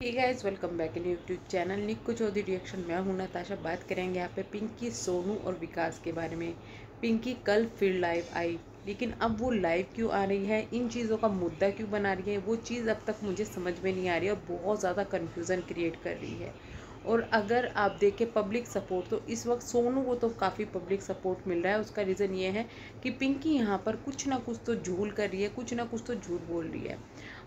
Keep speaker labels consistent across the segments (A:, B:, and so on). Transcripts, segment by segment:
A: Hey guys, welcome back in YouTube channel Nikku Chaudhary reaction. मैं हूं नताशा। बात करेंगे यहाँ पे पिंकी, सोनू और विकास के बारे में। पिंकी कल फिर लाइव आई, लेकिन अब वो लाइव क्यों आ रही है, इन चीज़ों का मुद्दा क्यों बना रही है, वो चीज़ अब तक मुझे समझ में नहीं आ रही है और बहुत ज़्यादा कन्फ्यूज़न क्रिएट कर रही है। और अगर आप देखें पब्लिक सपोर्ट, तो इस वक्त सोनू को तो काफ़ी पब्लिक सपोर्ट मिल रहा है। उसका रीज़न ये है कि पिंकी यहाँ पर कुछ ना कुछ तो झूल कर रही है, कुछ ना कुछ तो झूठ बोल रही है।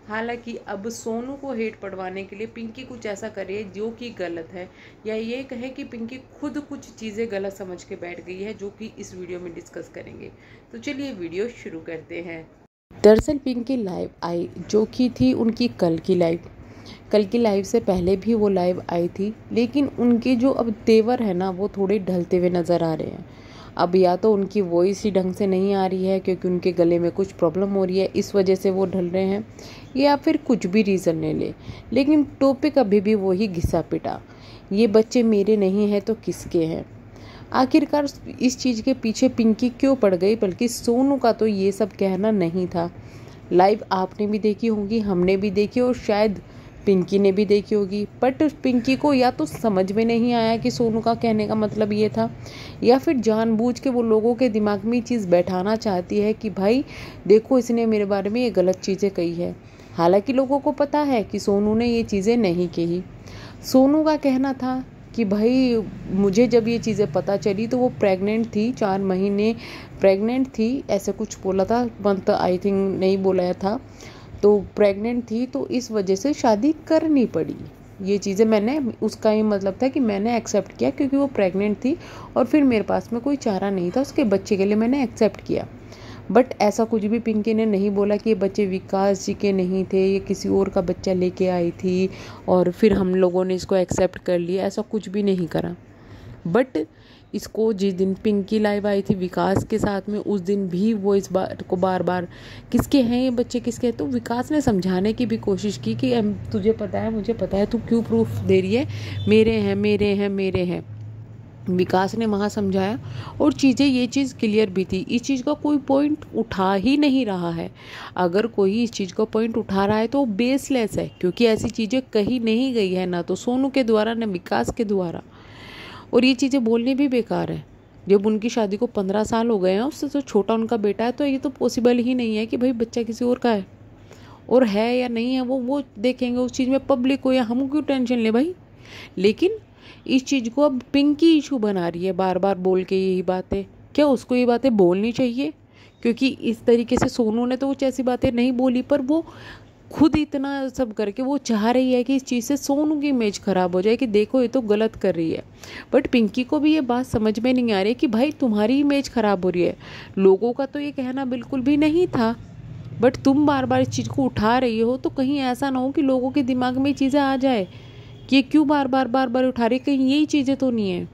A: हालांकि अब सोनू को हेट पड़वाने के लिए पिंकी कुछ ऐसा कर रही है जो कि गलत है, या ये कहे कि पिंकी खुद कुछ चीज़ें गलत समझ के बैठ गई है, जो कि इस वीडियो में डिस्कस करेंगे। तो चलिए वीडियो शुरू करते हैं। दरअसल पिंकी लाइव आई, जो कि थी उनकी कल की लाइव। कल की लाइव से पहले भी वो लाइव आई थी, लेकिन उनके जो अब तेवर है ना, वो थोड़े ढलते हुए नज़र आ रहे हैं। अब या तो उनकी वॉइस ही ढंग से नहीं आ रही है, क्योंकि उनके गले में कुछ प्रॉब्लम हो रही है, इस वजह से वो ढल रहे हैं, या फिर कुछ भी रीज़न ले ले, लेकिन टॉपिक अभी भी वही घिसा पिटा। ये बच्चे मेरे नहीं हैं तो किसके हैं। आखिरकार इस चीज़ के पीछे पिंकी क्यों पड़ गई, बल्कि सोनू का तो ये सब कहना नहीं था। लाइव आपने भी देखी होगी, हमने भी देखी, और शायद पिंकी ने भी देखी होगी। बट पिंकी को या तो समझ में नहीं आया कि सोनू का कहने का मतलब ये था, या फिर जानबूझ के वो लोगों के दिमाग में ये चीज़ बैठाना चाहती है कि भाई देखो, इसने मेरे बारे में ये गलत चीज़ें कही है। हालांकि लोगों को पता है कि सोनू ने ये चीज़ें नहीं कही। सोनू का कहना था कि भाई मुझे जब ये चीज़ें पता चली तो वो प्रेग्नेंट थी, 4 महीने प्रेग्नेंट थी, ऐसे कुछ बोला था, मंथ आई थिंक नहीं बोला था, तो प्रेग्नेंट थी, तो इस वजह से शादी करनी पड़ी। ये चीज़ें मैंने, उसका ये मतलब था कि मैंने एक्सेप्ट किया क्योंकि वो प्रेग्नेंट थी और फिर मेरे पास में कोई चारा नहीं था उसके बच्चे के लिए, मैंने एक्सेप्ट किया। बट ऐसा कुछ भी पिंकी ने नहीं बोला कि ये बच्चे विकास जी के नहीं थे, ये किसी और का बच्चा लेके आई थी और फिर हम लोगों ने इसको एक्सेप्ट कर लिया, ऐसा कुछ भी नहीं करा। बट इसको जिस दिन पिंकी लाइव आई थी विकास के साथ में, उस दिन भी वो इस बात को बार बार किसके हैं ये बच्चे, किसके हैं, तो विकास ने समझाने की भी कोशिश की कि तुझे पता है, मुझे पता है, तू क्यों प्रूफ दे रही है, मेरे हैं मेरे हैं मेरे हैं। विकास ने वहाँ समझाया और चीज़ें, ये चीज़ क्लियर भी थी। इस चीज़ का कोई पॉइंट उठा ही नहीं रहा है। अगर कोई इस चीज़ का पॉइंट उठा रहा है तो बेसलेस है, क्योंकि ऐसी चीज़ें कही नहीं गई है, ना तो सोनू के द्वारा ना विकास के द्वारा। और ये चीज़ें बोलनी भी बेकार है। जब उनकी शादी को 15 साल हो गए हैं, उससे तो छोटा उनका बेटा है, तो ये तो पॉसिबल ही नहीं है कि भाई बच्चा किसी और का है, और है या नहीं है वो देखेंगे उस चीज़ में, पब्लिक को, या हम क्यों टेंशन ले भाई। लेकिन इस चीज़ को अब पिंकी इशू बना रही है, बार बार बोल के यही बातें। क्या उसको ये बातें बोलनी चाहिए? क्योंकि इस तरीके से सोनू ने तो कुछ ऐसी बातें नहीं बोली, पर वो खुद इतना सब करके वो चाह रही है कि इस चीज़ से सोनू की इमेज ख़राब हो जाए, कि देखो ये तो गलत कर रही है। बट पिंकी को भी ये बात समझ में नहीं आ रही कि भाई तुम्हारी इमेज ख़राब हो रही है, लोगों का तो ये कहना बिल्कुल भी नहीं था, बट तुम बार बार इस चीज़ को उठा रही हो, तो कहीं ऐसा ना हो कि लोगों के दिमाग में चीज़ें आ जाए कि ये क्यों बार बार उठा रही, कहीं यही चीज़ें तो नहीं है।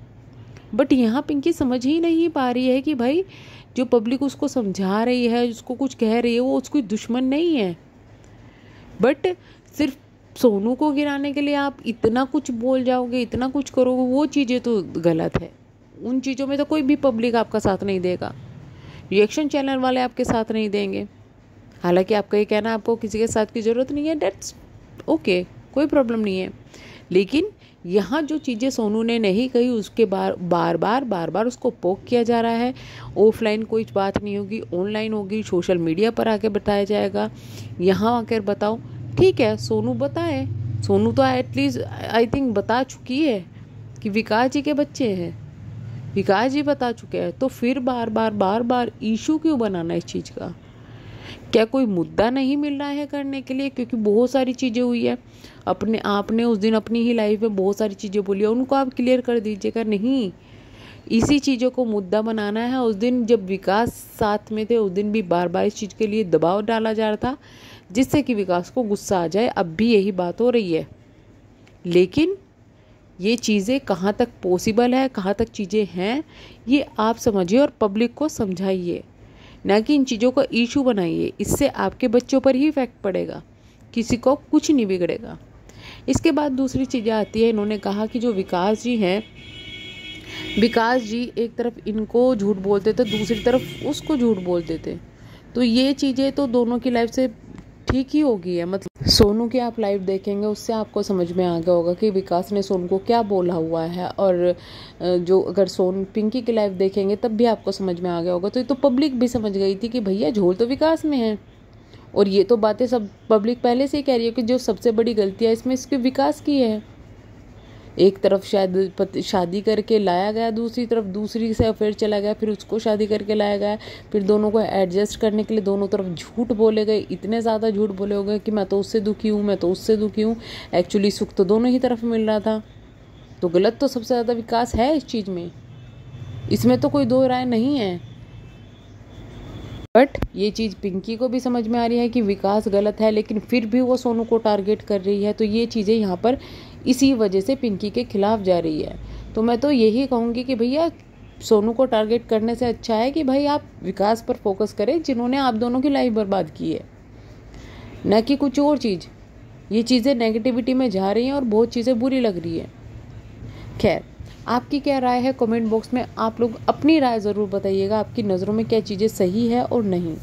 A: बट यहाँ पिंकी समझ ही नहीं पा रही है कि भाई जो पब्लिक उसको समझा रही है, उसको कुछ कह रही है, वो उसको दुश्मन नहीं है। बट सिर्फ सोनू को गिराने के लिए आप इतना कुछ बोल जाओगे, इतना कुछ करोगे, वो चीज़ें तो गलत है। उन चीज़ों में तो कोई भी पब्लिक आपका साथ नहीं देगा, रिएक्शन चैनल वाले आपके साथ नहीं देंगे। हालांकि आपका ये कहना आपको किसी के साथ की ज़रूरत नहीं है, डेट्स ओके, कोई प्रॉब्लम नहीं है। लेकिन यहाँ जो चीज़ें सोनू ने नहीं कही, उसके बार बार उसको पोक किया जा रहा है। ऑफलाइन कोई बात नहीं होगी, ऑनलाइन होगी, सोशल मीडिया पर आके बताया जाएगा। यहाँ आकर बताओ, ठीक है, सोनू बताए, सोनू तो एटलीस्ट आई थिंक बता चुकी है कि विकास जी के बच्चे हैं, विकास जी बता चुके हैं, तो फिर बार बार इशू क्यों बनाना इस चीज़ का? क्या कोई मुद्दा नहीं मिल रहा है करने के लिए? क्योंकि बहुत सारी चीज़ें हुई है, अपने आपने उस दिन अपनी ही लाइफ में बहुत सारी चीज़ें बोली है, उनको आप क्लियर कर दीजिएगा। नहीं, इसी चीज़ों को मुद्दा बनाना है। उस दिन जब विकास साथ में थे, उस दिन भी बार बार इस चीज़ के लिए दबाव डाला जा रहा था, जिससे कि विकास को गुस्सा आ जाए। अब भी यही बात हो रही है। लेकिन ये चीज़ें कहाँ तक पॉसिबल है, कहाँ तक चीज़ें हैं, ये आप समझिए और पब्लिक को समझाइए, ना कि इन चीज़ों का इशू बनाइए। इससे आपके बच्चों पर ही इफेक्ट पड़ेगा, किसी को कुछ नहीं बिगड़ेगा। इसके बाद दूसरी चीज़ें आती है, इन्होंने कहा कि जो विकास जी हैं, विकास जी एक तरफ इनको झूठ बोलते थे, दूसरी तरफ उसको झूठ बोलते थे, तो ये चीज़ें तो दोनों की लाइफ से ठीक ही होगी है। मतलब सोनू की आप लाइव देखेंगे उससे आपको समझ में आ गया होगा कि विकास ने सोनू को क्या बोला हुआ है, और जो अगर पिंकी की लाइव देखेंगे तब भी आपको समझ में आ गया होगा। तो ये तो पब्लिक भी समझ गई थी कि भैया झोल तो विकास में है, और ये तो बातें सब पब्लिक पहले से ही कह रही है कि जो सबसे बड़ी गलतियाँ इसमें इसके विकास की है। एक तरफ शायद शादी करके लाया गया, दूसरी तरफ दूसरी से अफेयर चला गया, फिर उसको शादी करके लाया गया, फिर दोनों को एडजस्ट करने के लिए दोनों तरफ झूठ बोले गए, इतने ज़्यादा झूठ बोले हो गए कि मैं तो उससे दुखी हूँ, मैं तो उससे दुखी हूँ। एक्चुअली सुख तो दोनों ही तरफ मिल रहा था। तो गलत तो सबसे ज़्यादा विकास है इस चीज़ में, इसमें तो कोई दो राय नहीं है। बट ये चीज़ पिंकी को भी समझ में आ रही है कि विकास गलत है, लेकिन फिर भी वो सोनू को टारगेट कर रही है। तो ये चीज़ें यहाँ पर इसी वजह से पिंकी के खिलाफ जा रही है। तो मैं तो यही कहूँगी कि भैया सोनू को टारगेट करने से अच्छा है कि भाई आप विकास पर फोकस करें, जिन्होंने आप दोनों की लाइफ बर्बाद की है, न कि कुछ और चीज़। ये चीज़ें नेगेटिविटी में जा रही हैं और बहुत चीज़ें बुरी लग रही है। खैर, आपकी क्या राय है कमेंट बॉक्स में आप लोग अपनी राय ज़रूर बताइएगा, आपकी नज़रों में क्या चीज़ें सही है और नहीं।